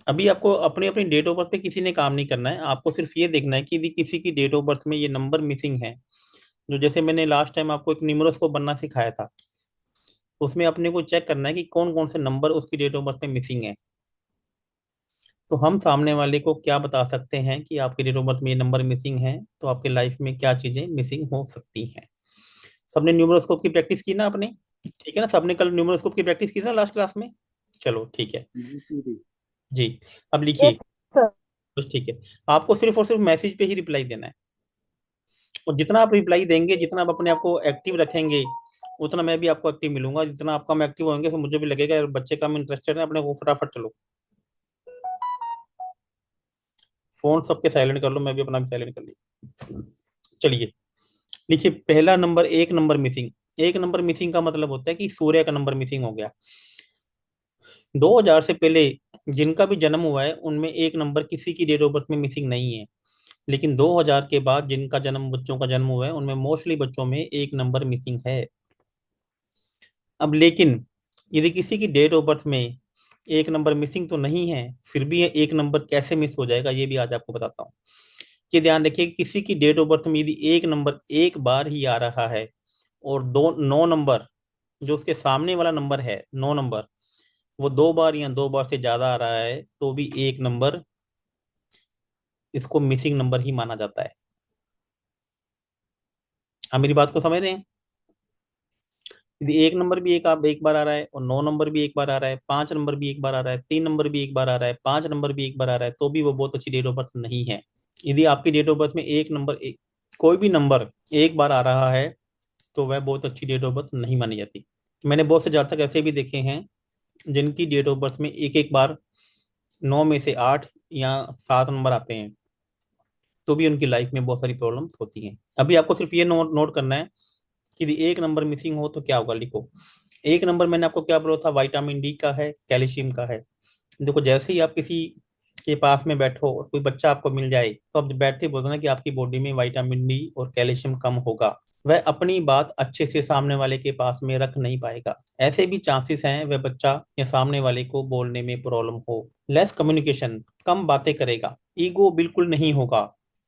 अभी आपको अपनी अपनी डेट ऑफ बर्थ पे किसी ने काम नहीं करना है, आपको सिर्फ ये देखना है कि यदि किसी की डेट ऑफ बर्थ में ये नंबर मिसिंग है, जो जैसे मैंने लास्ट टाइम आपको एक न्यूमरोस्कोप बनना सिखाया था, उसमें अपने को चेक करना है कि कौन कौन से नंबर उसकी डेट ऑफ बर्थ में मिसिंग है। तो हम सामने वाले को क्या बता सकते हैं कि आपके डेट ऑफ बर्थ में ये नंबर मिसिंग है, तो आपके लाइफ में क्या चीजें मिसिंग हो सकती हैं। सबने न्यूमरोस्कोप की प्रैक्टिस की ना आपने? ठीक है ना, सबने कल न्यूमरोस्कोप की प्रैक्टिस की ना लास्ट क्लास में? चलो ठीक है। जी जी। जी। अब यस लिखिए। सर। बस ठीक है। आपको सिर्फ और सिर्फ मैसेज पे ही रिप्लाई देना है, और जितना आप रिप्लाई देंगे, जितना आप अपने आप को एक्टिव रखेंगे, उतना मैं भी आपको एक्टिव मिलूंगा। जितना आप कम एक्टिव होंगे फिर मुझे भी लगेगा यार बच्चे कम इंटरेस्टेड है, अपने को फटाफट चलो। फोन सबके साइलेंट कर लो, मैं भी अपना भी साइलेंट कर लिया। चलिए, देखिए पहला नंबर, एक नंबर मिसिंग। एक नंबर मिसिंग का मतलब होता है कि सूर्य का नंबर मिसिंग हो गया। 2000 से पहले जिनका भी जन्म हुआ है उनमें एक नंबर किसी की डेट ऑफ बर्थ में मिसिंग नहीं है। लेकिन 2000 के बाद जिनका जन्म, बच्चों का जन्म हुआ है, उनमें मोस्टली बच्चों में एक नंबर मिसिंग है। अब लेकिन यदि किसी की डेट ऑफ बर्थ में एक नंबर मिसिंग तो नहीं है, फिर भी ये एक नंबर कैसे मिस हो जाएगा ये भी आज आपको बताता हूँ। कि ध्यान रखिए कि किसी की डेट ऑफ बर्थ में यदि एक नंबर एक बार ही आ रहा है, और दो नौ नंबर जो उसके सामने वाला नंबर है, नौ नंबर, वो दो बार या दो बार से ज्यादा आ रहा है, तो भी एक नंबर इसको मिसिंग नंबर ही माना जाता है। आप मेरी बात को समझ रहे हैं? यदि एक नंबर भी एक बार आ रहा है, और नौ नंबर भी एक बार आ रहा है, पांच नंबर भी एक बार आ रहा है, तीन नंबर भी एक बार आ रहा है, पांच नंबर भी एक बार आ रहा है, तो भी वो बहुत अच्छी डेट ऑफ बर्थ नहीं है। यदि आपकी डेट ऑफ बर्थ में एक नंबर कोई भी नंबर एक बार आ रहा है, तो वह बहुत अच्छी डेट ऑफ बर्थ नहीं मानी जाती। मैंने बहुत से जातक ऐसे भी देखे हैं जिनकी डेट ऑफ बर्थ में एक एक बार नौ में से आठ या सात नंबर आते हैं, तो भी उनकी लाइफ में बहुत सारी प्रॉब्लम्स होती हैं। अभी आपको सिर्फ ये नोट नोट करना है कि यदि एक नंबर मिसिंग हो तो क्या होगा, लिखो। एक नंबर मैंने आपको क्या बोला था, विटामिन डी का है, कैल्शियम का है। देखो जैसे ही आप किसी के पास में बैठो और कोई बच्चा आपको मिल जाए, तो आप बैठते ही बोलते ना कि आपकी बॉडी में विटामिन डी और कैल्शियम कम होगा। वह अपनी बात अच्छे से सामने वाले के पास में रख नहीं पाएगा। ऐसे भी चांसेस हैं वह बच्चा या सामने वाले को बोलने में प्रॉब्लम हो। लेस कम्युनिकेशन, कम बातें करेगा। ईगो बिल्कुल नहीं होगा।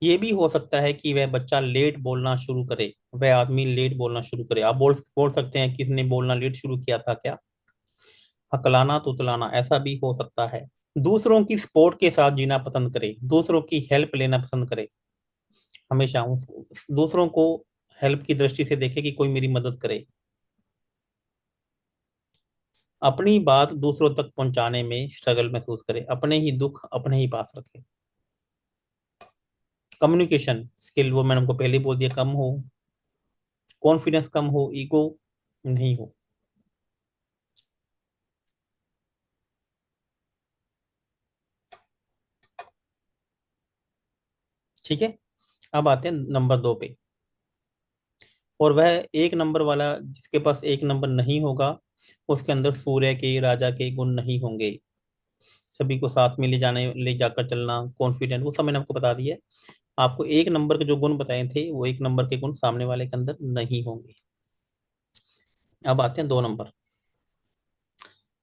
ये भी हो सकता है कि वह बच्चा लेट बोलना शुरू करे, वह आदमी लेट बोलना शुरू करे। आप बोल सकते हैं किसने बोलना लेट शुरू किया था क्या? हकलाना तुतलाना, ऐसा भी हो सकता है। दूसरों की सपोर्ट के साथ जीना पसंद करे, दूसरों की हेल्प लेना पसंद करे। हमेशा दूसरों को हेल्प की दृष्टि से देखे कि कोई मेरी मदद करे। अपनी बात दूसरों तक पहुंचाने में स्ट्रगल महसूस करे, अपने ही दुख अपने ही पास रखे। कम्युनिकेशन स्किल, वो मैंने आपको पहले ही बोल दिया, कम हो। कॉन्फिडेंस कम हो, ईगो नहीं हो। ठीक है। अब आते हैं नंबर दो पे। और वह एक नंबर वाला जिसके पास एक नंबर नहीं होगा, उसके अंदर सूर्य के, राजा के गुण नहीं होंगे। सभी को साथ में ले जाकर चलना, कॉन्फिडेंट, वो सब मैंने आपको बता दिया है। आपको एक नंबर के जो गुण बताए थे, वो एक नंबर के गुण सामने वाले के अंदर नहीं होंगे। अब आते हैं दो नंबर।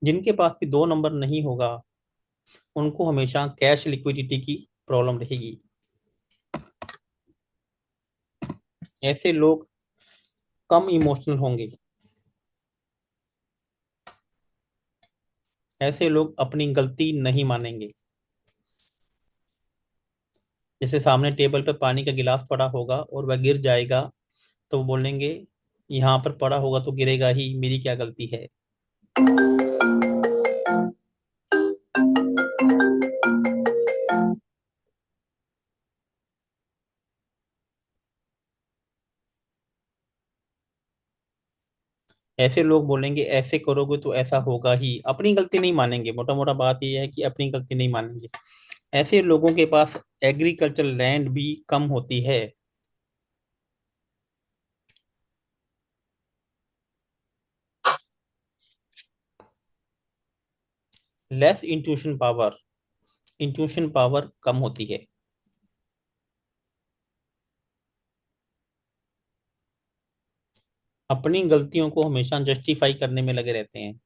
जिनके पास भी दो नंबर नहीं होगा, उनको हमेशा कैश लिक्विडिटी की प्रॉब्लम रहेगी। ऐसे लोग कम इमोशनल होंगे। ऐसे लोग अपनी गलती नहीं मानेंगे। जैसे सामने टेबल पे पानी का गिलास पड़ा होगा और वह गिर जाएगा, तो वो बोलेंगे यहाँ पर पड़ा होगा तो गिरेगा ही, मेरी क्या गलती है। ऐसे लोग बोलेंगे ऐसे करोगे तो ऐसा होगा ही, अपनी गलती नहीं मानेंगे। मोटा मोटा बात यह है कि अपनी गलती नहीं मानेंगे। ऐसे लोगों के पास एग्रीकल्चर लैंड भी कम होती है। लेस इंट्यूशन पावर कम होती है। अपनी गलतियों को हमेशा जस्टिफाई करने में लगे रहते हैं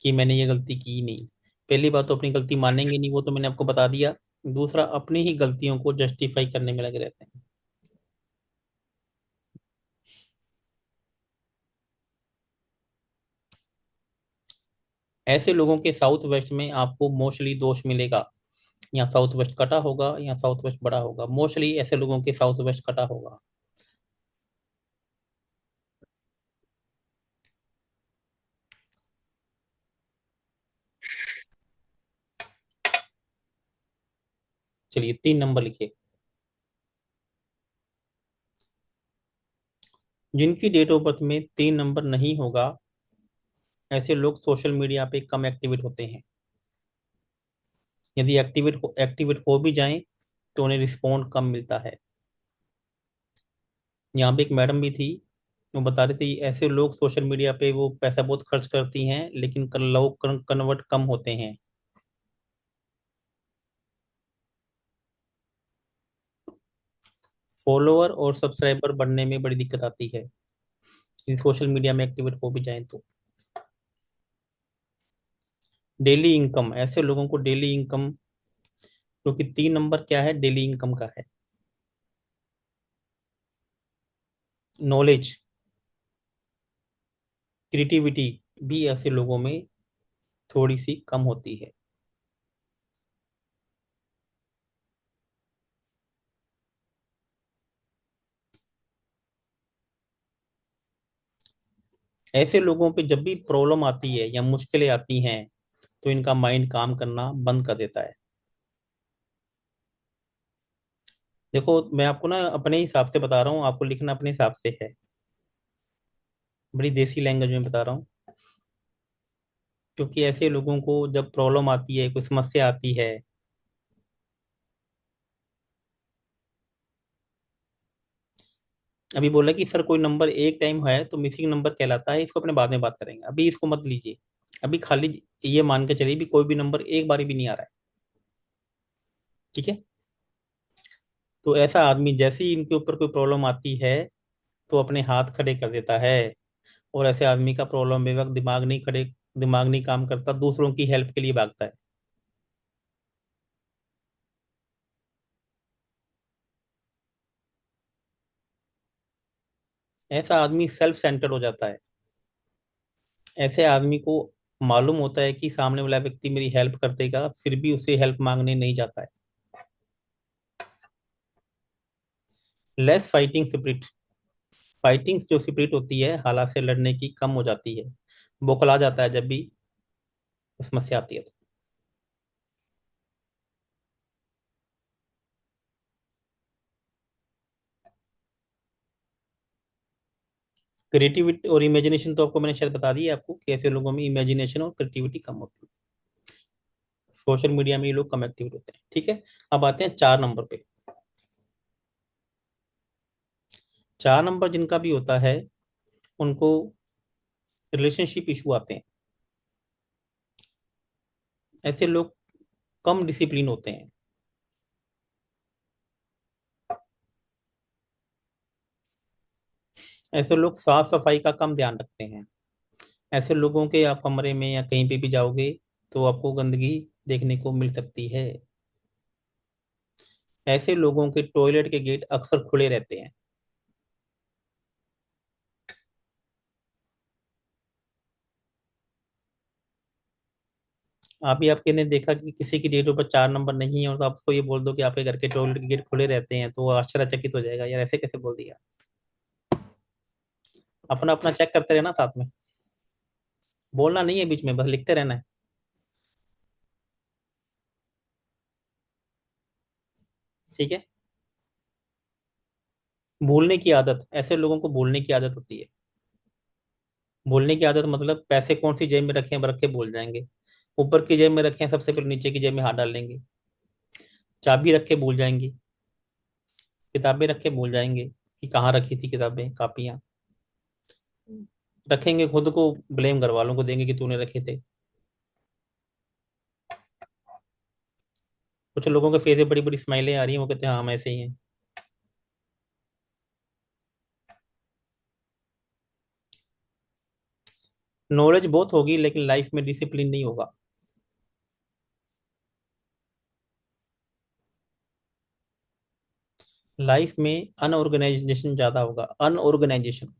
कि मैंने ये गलती की नहीं। पहली बात तो अपनी गलती मानेंगे नहीं, वो तो मैंने आपको बता दिया। दूसरा, अपनी ही गलतियों को जस्टिफाई करने में लगे रहते हैं। ऐसे लोगों के साउथ वेस्ट में आपको मोस्टली दोष मिलेगा। या साउथ वेस्ट कटा होगा या साउथ वेस्ट बड़ा होगा, मोस्टली ऐसे लोगों के साउथ वेस्ट कटा होगा। चलिए 3 नंबर लिखिए। जिनकी डेट ऑफ बर्थ में 3 नंबर नहीं होगा, ऐसे लोग सोशल मीडिया पे कम एक्टिवेट होते हैं। यदि एक्टिवेट हो भी जाएं तो उन्हें रिस्पॉन्ड कम मिलता है। यहाँ पे एक मैडम भी थी, वो बता रही थी ऐसे लोग सोशल मीडिया पे वो पैसा बहुत खर्च करती हैं, लेकिन लोग कन्वर्ट कम होते हैं। फॉलोअर और सब्सक्राइबर बढ़ने में बड़ी दिक्कत आती है यदि सोशल मीडिया में एक्टिवेट हो भी जाएं तो। डेली इनकम, ऐसे लोगों को डेली इनकम, क्योंकि 3 नंबर क्या है, डेली इनकम का है। नॉलेज, क्रिएटिविटी भी ऐसे लोगों में थोड़ी सी कम होती है। ऐसे लोगों पे जब भी प्रॉब्लम आती है या मुश्किलें आती हैं तो इनका माइंड काम करना बंद कर देता है। देखो, मैं आपको ना अपने हिसाब से बता रहा हूँ, आपको लिखना अपने हिसाब से है। बड़ी देसी लैंग्वेज में बता रहा हूँ। क्योंकि ऐसे लोगों को जब प्रॉब्लम आती है, कोई समस्या आती है। अभी बोला कि सर कोई नंबर एक टाइम है तो मिसिंग नंबर कहलाता है, इसको अपने बाद में बात करेंगे, अभी इसको मत लीजिए। अभी खाली ये मान के चलिए भी कोई भी नंबर एक बारी भी नहीं आ रहा है। ठीक है। तो ऐसा आदमी जैसे ही इनके ऊपर कोई प्रॉब्लम आती है तो अपने हाथ खड़े कर देता है। और ऐसे आदमी का प्रॉब्लम बेवक्त दिमाग नहीं काम करता, दूसरों की हेल्प के लिए भागता है। ऐसा आदमी सेल्फ सेंटर हो जाता है। ऐसे आदमी को मालूम होता है कि सामने वाला व्यक्ति मेरी हेल्प कर देगा, फिर भी उसे हेल्प मांगने नहीं जाता है। लेस फाइटिंग स्पिरिट, फाइटिंग जो स्पिरिट होती है, हालात से लड़ने की, कम हो जाती है। बौखला जाता है जब भी समस्या आती है तो। क्रिएटिविटी और इमेजिनेशन तो आपको मैंने शायद बता दिया आपको कि ऐसे लोगों में इमेजिनेशन और क्रिएटिविटी कम होती है। सोशल मीडिया में ये लोग कम एक्टिव होते हैं। ठीक है। अब आते हैं 4 नंबर पे। 4 नंबर जिनका भी होता है, उनको रिलेशनशिप इशू आते हैं। ऐसे लोग कम डिसिप्लिन होते हैं। ऐसे लोग साफ सफाई का कम ध्यान रखते हैं। ऐसे लोगों के आप कमरे में या कहीं पे भी जाओगे तो आपको गंदगी देखने को मिल सकती है। ऐसे लोगों के टॉयलेट के गेट अक्सर खुले रहते हैं। आप ही आपके ने देखा कि किसी की डेट पर 4 नंबर नहीं है और तो आप उसको ये बोल दो कि आपके घर के टॉयलेट के गेट खुले रहते हैं, तो वो आश्चर्यचकित हो जाएगा, यार ऐसे कैसे बोल दिया। अपना अपना चेक करते रहना साथ में। बोलना नहीं है बीच में, बस लिखते रहना है। ठीक है। भूलने की आदत, ऐसे लोगों को भूलने की आदत होती है। भूलने की आदत मतलब पैसे कौन सी जेब में रखे हैं रख के भूल जाएंगे। ऊपर की जेब में रखे हैं, सबसे पहले नीचे की जेब में हाथ डाल लेंगे। चाबी रख के भूल जाएंगे। किताबें रख के भूल जाएंगे कि कहाँ रखी थी किताबें कापियां। रखेंगे खुद को, ब्लेम घर वालों को देंगे कि तूने रखे थे। कुछ लोगों के फेस पे बड़ी बड़ी स्माइलें आ रही हैं, वो कहते हैं हाँ हम ऐसे ही हैं। नॉलेज बहुत होगी लेकिन लाइफ में डिसिप्लिन नहीं होगा। लाइफ में अनऑर्गेनाइजेशन ज्यादा होगा, अनऑर्गेनाइजेशन।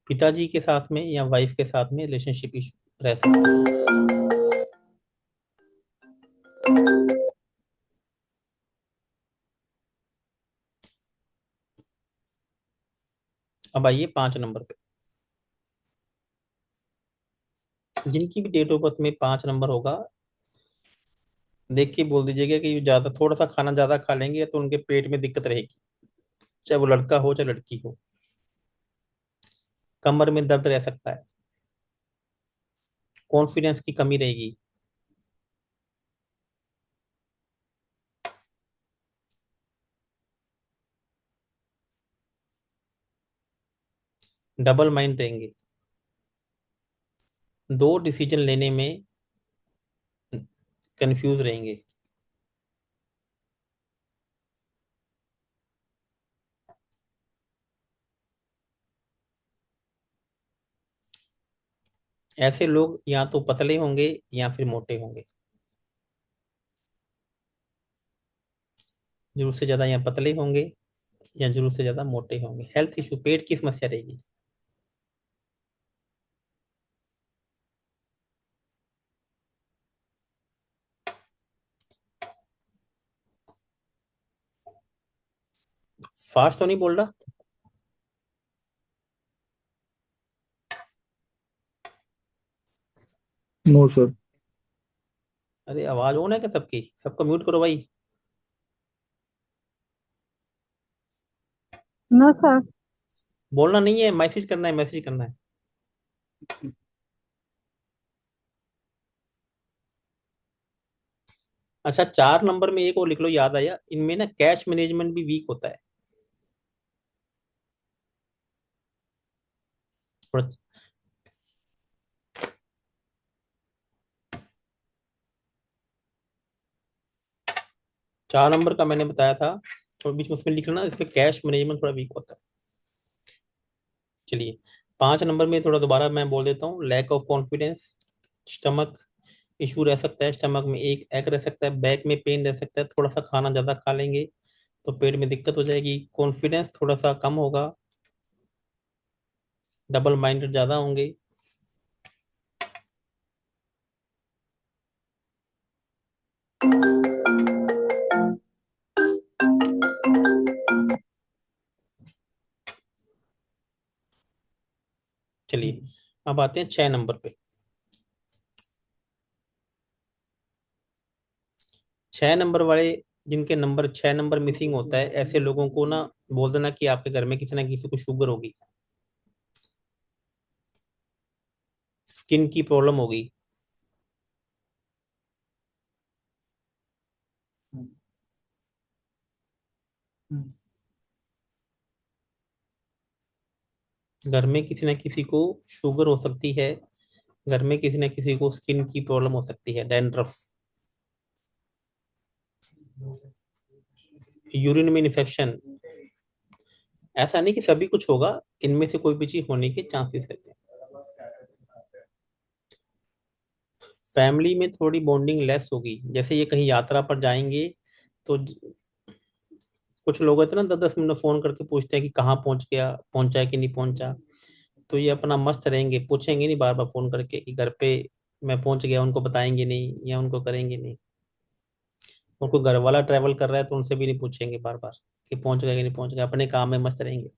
पिताजी के साथ में या वाइफ के साथ में रिलेशनशिप इशू रह सकता है। अब आइए 5 नंबर पे। जिनकी भी डेट ऑफ बर्थ में 5 नंबर होगा, देख के बोल दीजिएगा कि ज्यादा, थोड़ा सा खाना ज्यादा खा लेंगे तो उनके पेट में दिक्कत रहेगी, चाहे वो लड़का हो चाहे लड़की हो। कमर में दर्द रह सकता है, कॉन्फिडेंस की कमी रहेगी, डबल माइंड रहेंगे, दो डिसीजन लेने में कंफ्यूज रहेंगे। ऐसे लोग या तो पतले होंगे या फिर मोटे होंगे, जरूरत से ज्यादा या पतले होंगे या जरूरत से ज्यादा मोटे होंगे। हेल्थ इशू, पेट की समस्या रहेगी। फास्ट तो नहीं बोल रहा? No sir. अरे आवाज ऑन है क्या सबकी? सबको म्यूट करो भाई। No sir. बोलना नहीं है, मैसेज करना है, मैसेज करना है। अच्छा, 4 नंबर में एक और लिख लो, याद आया, इनमें ना कैश मैनेजमेंट भी वीक होता है थोड़ा। 4 नंबर का मैंने बताया था, और बीच में उसमें लिख लेना, इसमें कैश मैनेजमेंट थोड़ा वीक होता है। चलिए, 5 नंबर में थोड़ा दोबारा मैं बोल देता हूँ, lack of confidence, stomach issue रह सकता है, स्टमक में एक एक रह सकता है, बैक में पेन रह सकता है, थोड़ा सा खाना ज्यादा खा लेंगे तो पेट में दिक्कत हो जाएगी, कॉन्फिडेंस थोड़ा सा कम होगा, डबल माइंडेड ज्यादा होंगे। चलिए, अब आते हैं 6 नंबर पे। 6 नंबर वाले, जिनके नंबर 6 नंबर मिसिंग होता है, ऐसे लोगों को ना बोल देना कि आपके घर में किसी ना किसी को शुगर होगी, स्किन की प्रॉब्लम होगी, घर में किसी ना किसी को शुगर हो सकती है, घर में किसी ना किसी को स्किन की प्रॉब्लम हो सकती है, डैंड्रफ, यूरिन में इन्फेक्शन। ऐसा नहीं कि सभी कुछ होगा, इनमें से कोई भी चीज होने के चांसेस रहते हैं। फैमिली में थोड़ी बॉन्डिंग लेस होगी, जैसे ये कहीं यात्रा पर जाएंगे तो कुछ लोग होते हैं ना, 10-10 मिनट फोन करके पूछते हैं कि कहाँ पहुंच गया, पहुंचा है कि नहीं पहुंचा। तो ये अपना मस्त रहेंगे, पूछेंगे नहीं बार बार फोन करके कि घर पे मैं पहुंच गया, उनको बताएंगे नहीं या उनको करेंगे नहीं। और कोई घर वाला ट्रैवल कर रहा है तो उनसे भी नहीं पूछेंगे बार बार कि पहुंच गया कि नहीं पहुंच गया, अपने काम में मस्त रहेंगे।